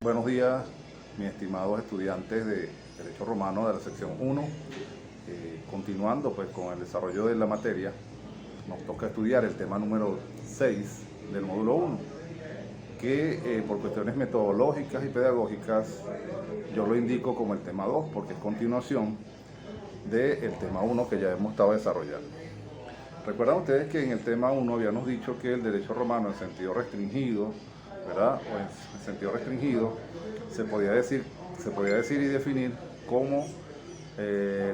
Buenos días, mis estimados estudiantes de Derecho Romano de la sección 1. Continuando pues con el desarrollo de la materia, nos toca estudiar el tema número 6 del módulo 1, que por cuestiones metodológicas y pedagógicas yo lo indico como el tema 2, porque es continuación del tema 1 que ya hemos estado desarrollando. Recuerdan ustedes que en el tema 1 habíamos dicho que el derecho romano en sentido restringido, ¿verdad? O en sentido restringido se podía decir y definir como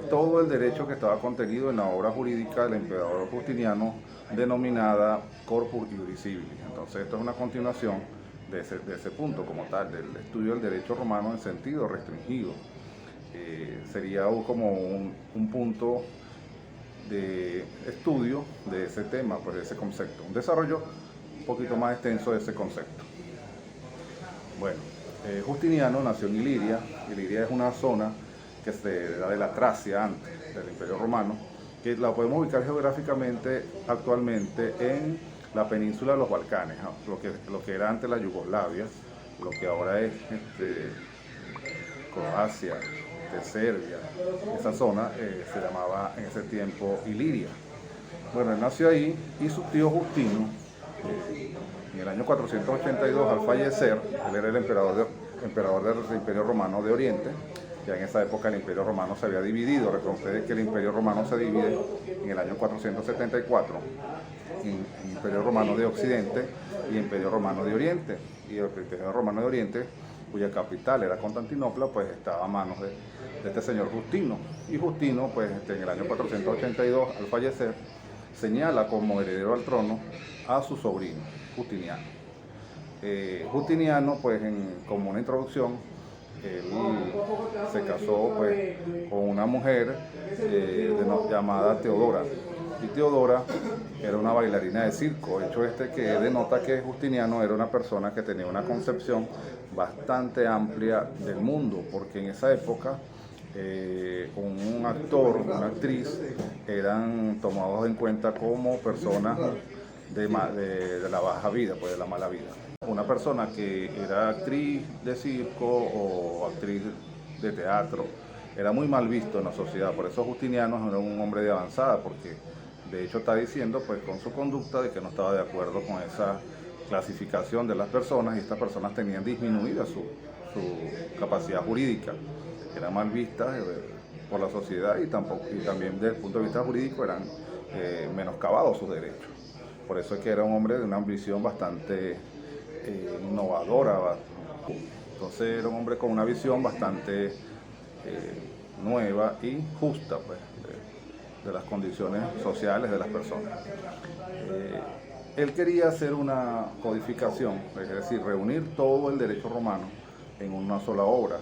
todo el derecho que estaba contenido en la obra jurídica del emperador Justiniano denominada Corpus Iuris Civilis. Entonces esto es una continuación de ese punto como tal, del estudio del derecho romano en sentido restringido. Sería como un punto de estudio de ese tema, pues de ese concepto, un desarrollo un poquito más extenso de ese concepto. Bueno, Justiniano nació en Iliria. Iliria es una zona que se da de la Tracia antes del Imperio Romano, que la podemos ubicar geográficamente actualmente en la península de los Balcanes, ¿no? lo que era antes la Yugoslavia, lo que ahora es Croacia, de Serbia. Esa zona se llamaba en ese tiempo Iliria. Bueno, él nació ahí y su tío Justino, en el año 482, al fallecer, él era el emperador del Imperio Romano de Oriente. Ya en esa época el Imperio Romano se había dividido. Recuerden ustedes que el Imperio Romano se divide en el año 474 en Imperio Romano de Occidente y Imperio Romano de Oriente. Y el Imperio Romano de Oriente, cuya capital era Constantinopla, pues estaba a manos de este señor Justino. Y Justino, pues en el año 482, al fallecer, señala como heredero al trono a su sobrino, Justiniano. Justiniano, pues como una introducción, él se casó pues con una mujer llamada Teodora. Y Teodora era una bailarina de circo, hecho que denota que Justiniano era una persona que tenía una concepción bastante amplia del mundo, porque en esa época un actor, una actriz, eran tomados en cuenta como personas de la baja vida, pues de la mala vida. Una persona que era actriz de circo o actriz de teatro era muy mal visto en la sociedad. Por eso Justiniano era un hombre de avanzada, porque de hecho está diciendo pues con su conducta de que no estaba de acuerdo con esa clasificación de las personas, y estas personas tenían disminuida su capacidad jurídica, eran mal vistas por la sociedad, y también desde el punto de vista jurídico eran menoscabados sus derechos. Por eso es que era un hombre de una ambición bastante innovadora. Entonces era un hombre con una visión bastante nueva y justa, pues, de las condiciones sociales de las personas. Él quería hacer una codificación, es decir, reunir todo el derecho romano en una sola obra.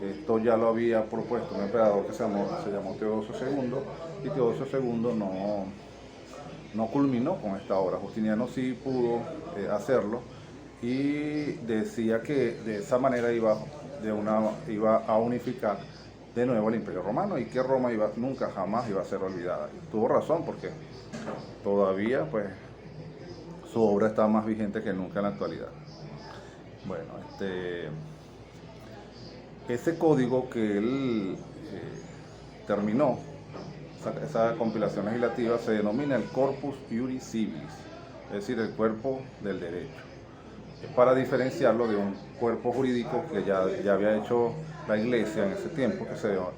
Esto ya lo había propuesto un emperador que se llamó Teodosio II, y Teodosio II no culminó con esta obra. Justiniano sí pudo hacerlo, y decía que de esa manera iba a unificar de nuevo el Imperio Romano, y que Roma nunca jamás iba a ser olvidada. Y tuvo razón, porque todavía pues su obra está más vigente que nunca en la actualidad. Bueno, ese código que él terminó, esa compilación legislativa, se denomina el Corpus Iuris Civilis, es decir, el cuerpo del derecho, para diferenciarlo de un cuerpo jurídico que ya había hecho la Iglesia en ese tiempo, que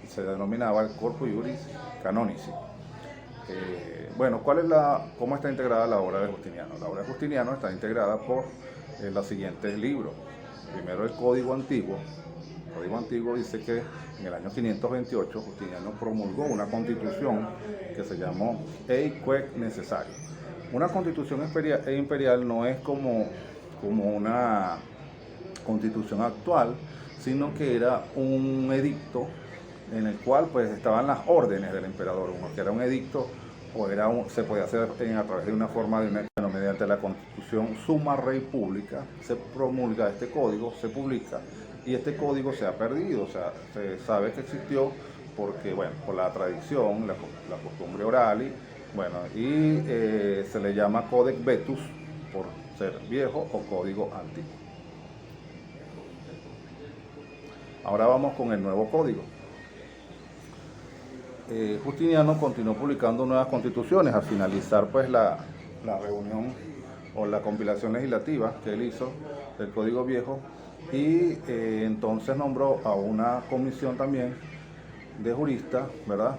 se denominaba el Corpus Iuris Canonici. Bueno, ¿cómo está integrada la obra de Justiniano? La obra de Justiniano está integrada por los siguientes libros. Primero, el Código Antiguo. El Código Antiguo dice que en el año 528 Justiniano promulgó una constitución que se llamó Ei Quae Necessario. Una constitución imperial no es como una constitución actual, sino que era un edicto en el cual pues estaban las órdenes del emperador, que era un edicto, o se podía hacer a través de una forma mediante la Constitución Summa Rei Publica. Se promulga este código, se publica, y este código se ha perdido. O sea, se sabe que existió porque, bueno, por la tradición, la costumbre oral, y se le llama Codex Vetus por ser viejo, o código antiguo. Ahora vamos con el nuevo código. Justiniano continuó publicando nuevas constituciones al finalizar pues la reunión o la compilación legislativa que él hizo del Código Viejo, y entonces nombró a una comisión también de juristas, ¿verdad?,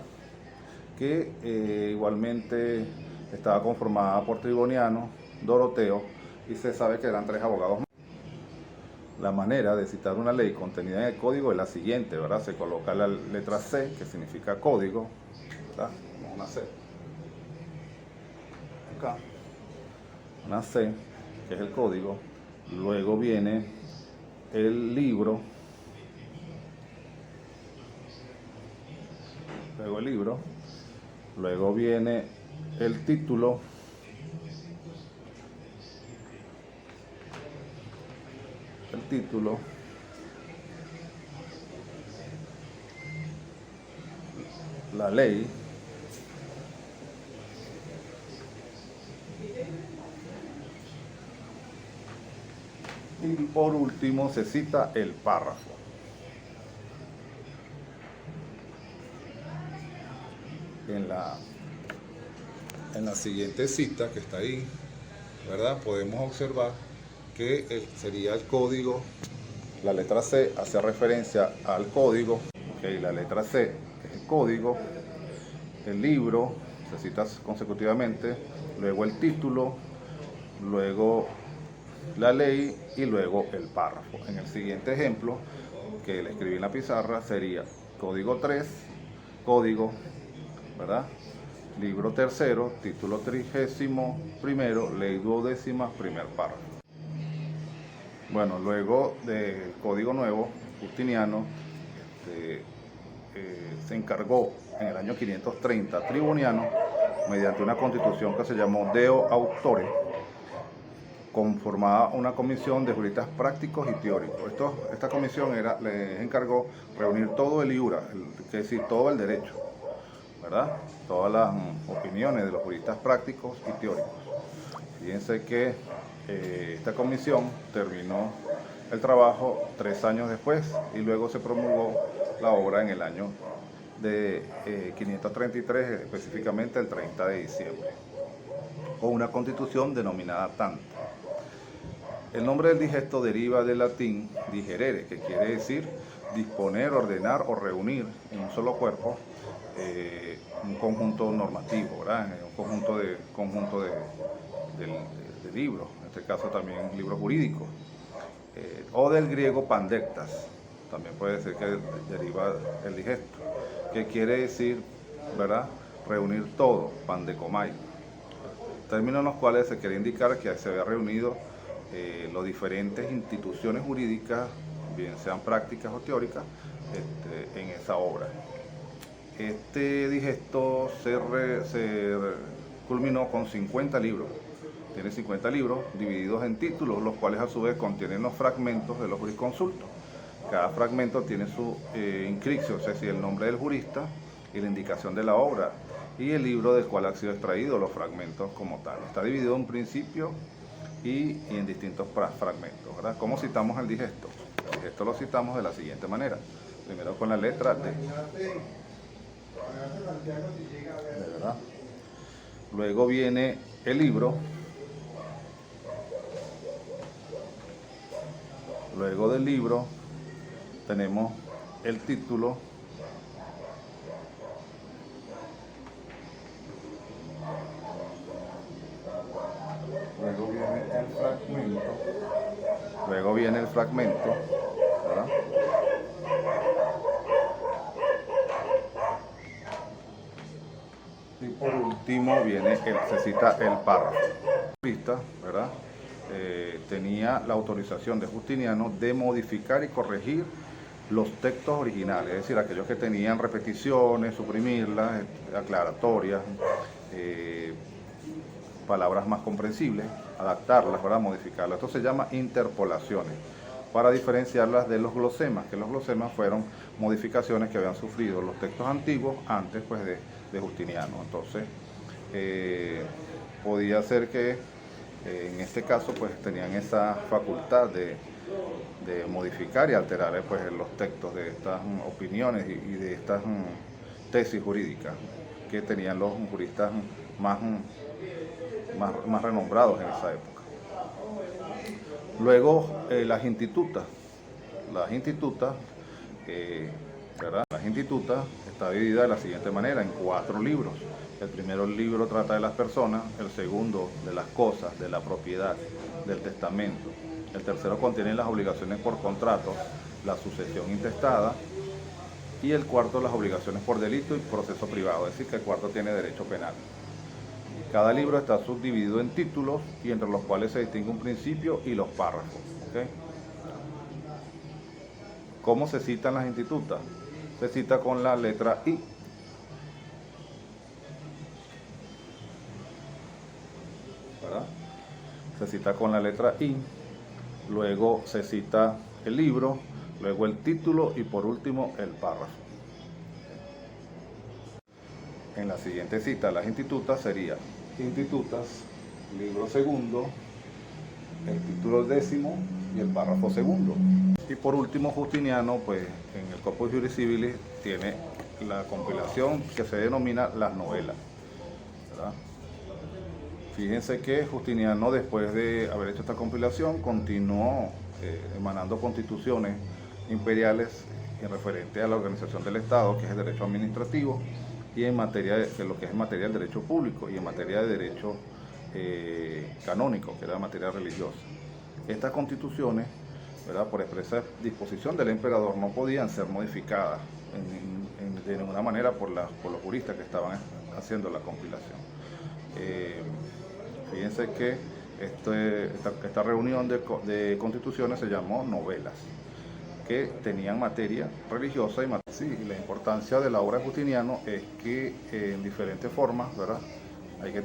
que igualmente estaba conformada por Triboniano, Doroteo, y se sabe que eran 3 abogados. La manera de citar una ley contenida en el código es la siguiente, ¿verdad? Se coloca la letra C, que significa código, ¿verdad? Una C. Acá. Una C, que es el código. Luego viene el libro. Luego viene el título. La ley, y por último se cita el párrafo. En la siguiente cita que está ahí, ¿verdad?, podemos observar que sería el código. La letra C hace referencia al código. Okay, la letra C es el código. El libro se cita consecutivamente, luego el título, luego la ley y luego el párrafo. En el siguiente ejemplo que le escribí en la pizarra sería código 3, código, ¿verdad?, libro tercero, título 31º, ley 12ª, primer párrafo. Bueno, luego del código nuevo, Justiniano se encargó en el año 530 a Triboniano, mediante una constitución que se llamó Deo Auctore, conformada una comisión de juristas prácticos y teóricos. Esta comisión le encargó reunir todo el iura, es decir, todo el derecho, ¿verdad?, todas las opiniones de los juristas prácticos y teóricos. Fíjense que esta comisión terminó el trabajo 3 años después y luego se promulgó la obra en el año de 533, específicamente el 30 de diciembre, con una constitución denominada Tanto. El nombre del digesto deriva del latín digerere, que quiere decir disponer, ordenar o reunir en un solo cuerpo un conjunto normativo, ¿verdad?, un conjunto de libros, en este caso también libros jurídicos, o del griego pandectas, también puede ser que deriva el digesto, que quiere decir, ¿verdad?, reunir todo, pandecomai, términos en los cuales se quiere indicar que se había reunido las diferentes instituciones jurídicas, bien sean prácticas o teóricas, en esa obra. Este digesto se culminó con 50 libros. Tiene 50 libros divididos en títulos, los cuales a su vez contienen los fragmentos de los jurisconsultos. Cada fragmento tiene su inscripción, es decir, el nombre del jurista y la indicación de la obra y el libro del cual han sido extraídos los fragmentos como tal. Está dividido en principio y en distintos fragmentos, ¿verdad? ¿Cómo citamos el digesto? El digesto lo citamos de la siguiente manera. Primero con la letra D. ¿De verdad? Luego viene el libro. Luego del libro tenemos el título. Luego viene el fragmento, ¿verdad? Y por último se cita el párrafo. ¿Verdad? Tenía la autorización de Justiniano de modificar y corregir los textos originales, es decir, aquellos que tenían repeticiones, suprimirlas, aclaratorias, palabras más comprensibles, adaptarlas, ¿verdad?, modificarlas. Esto se llama interpolaciones, para diferenciarlas de los glosemas, que los glosemas fueron modificaciones que habían sufrido los textos antiguos antes pues, de Justiniano. Entonces, podía ser que en este caso pues tenían esa facultad de de modificar y alterar pues, los textos de estas opiniones y de estas tesis jurídicas que tenían los juristas más renombrados en esa época. Luego, las institutas. Las institutas, Las institutas está dividida de la siguiente manera, en 4 libros. El primer libro trata de las personas, el segundo de las cosas, de la propiedad, del testamento. El tercero contiene las obligaciones por contrato, la sucesión intestada, y el cuarto las obligaciones por delito y proceso privado, es decir, que el cuarto tiene derecho penal. Cada libro está subdividido en títulos y entre los cuales se distingue un principio y los párrafos. ¿Okay? ¿Cómo se citan las institutas? Se cita con la letra I. ¿Verdad? Se cita con la letra I, luego se cita el libro, luego el título y por último el párrafo. En la siguiente cita, las institutas sería institutas, libro segundo, el título 10º y el párrafo segundo. Y por último, Justiniano, pues en el Corpus Juris Civilis tiene la compilación que se denomina las novelas, ¿verdad? Fíjense que Justiniano, después de haber hecho esta compilación, continuó emanando constituciones imperiales en referente a la organización del Estado, que es el derecho administrativo, y en materia de lo que es en materia del derecho público y en materia de derecho canónico, que era la materia religiosa. Estas constituciones, ¿verdad?, por expresa disposición del emperador, no podían ser modificadas de ninguna manera por los juristas que estaban haciendo la compilación. Fíjense que esta reunión de constituciones se llamó novelas, que tenían materia religiosa y materia. Sí, la importancia de la obra de Justiniano es que en diferentes formas, ¿verdad?, hay que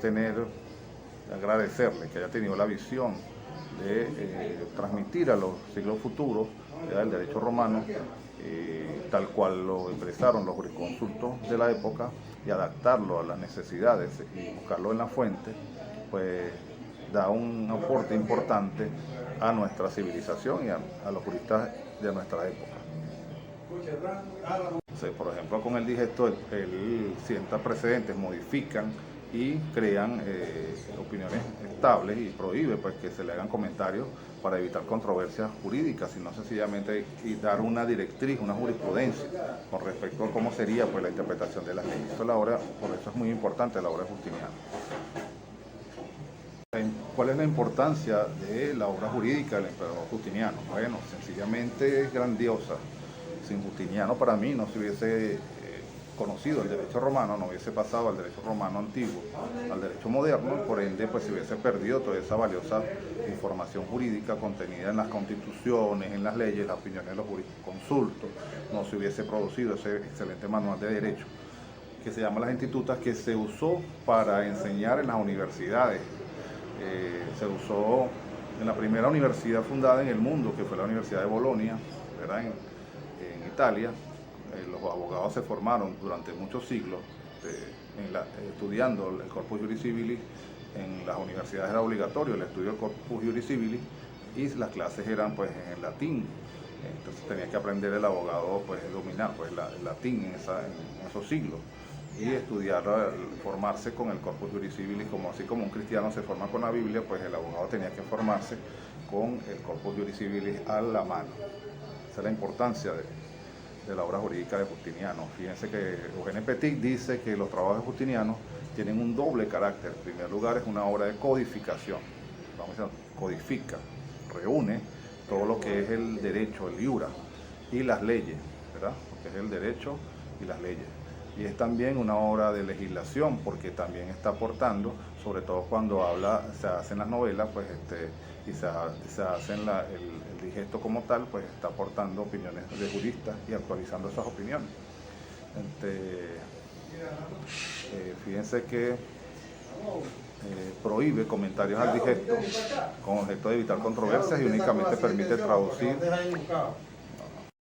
agradecerle que haya tenido la visión de transmitir a los siglos futuros, ¿verdad?, el derecho romano, tal cual lo expresaron los jurisconsultos de la época, y adaptarlo a las necesidades y buscarlo en la fuente, pues da un aporte importante a nuestra civilización y a los juristas de nuestra época. Por ejemplo, con el digesto, él sienta precedentes, modifican y crean opiniones estables y prohíbe pues, que se le hagan comentarios para evitar controversias jurídicas, sino sencillamente y dar una directriz, una jurisprudencia con respecto a cómo sería pues, la interpretación de las leyes. Por eso es muy importante la obra de Justiniano. ¿Cuál es la importancia de la obra jurídica del emperador Justiniano? Bueno, sencillamente es grandiosa. Sin Justiniano, para mí, no se hubiese conocido el derecho romano, no hubiese pasado al derecho romano antiguo, al derecho moderno, por ende, pues se hubiese perdido toda esa valiosa información jurídica contenida en las constituciones, en las leyes, las opiniones de los jurisconsultos, no se hubiese producido ese excelente manual de derecho, que se llama Las Institutas, que se usó para enseñar en las universidades. Se usó en la primera universidad fundada en el mundo, que fue la Universidad de Bolonia, ¿verdad?, en Italia. Los abogados se formaron durante muchos siglos estudiando el Corpus Juris Civilis. En las universidades era obligatorio el estudio del Corpus Juris Civilis y las clases eran pues en latín. Entonces tenía que aprender el abogado pues dominar pues el latín en esos siglos y estudiar, formarse con el Corpus Juris Civilis, así como un cristiano se forma con la Biblia, pues el abogado tenía que formarse con el Corpus Juris Civilis a la mano. Esa es la importancia de la obra jurídica de Justiniano. Fíjense que Eugène Petit dice que los trabajos de Justiniano tienen un doble carácter. En primer lugar, es una obra de codificación. Vamos a decir, codifica, reúne todo lo que es el derecho, el iura, y las leyes, ¿verdad? Lo que es el derecho y las leyes. Y es también una obra de legislación, porque también está aportando, sobre todo cuando se hacen las novelas, pues y se hacen el digesto como tal, pues está aportando opiniones de juristas y actualizando esas opiniones. Fíjense que prohíbe comentarios al digesto con objeto de evitar controversias y únicamente permite traducir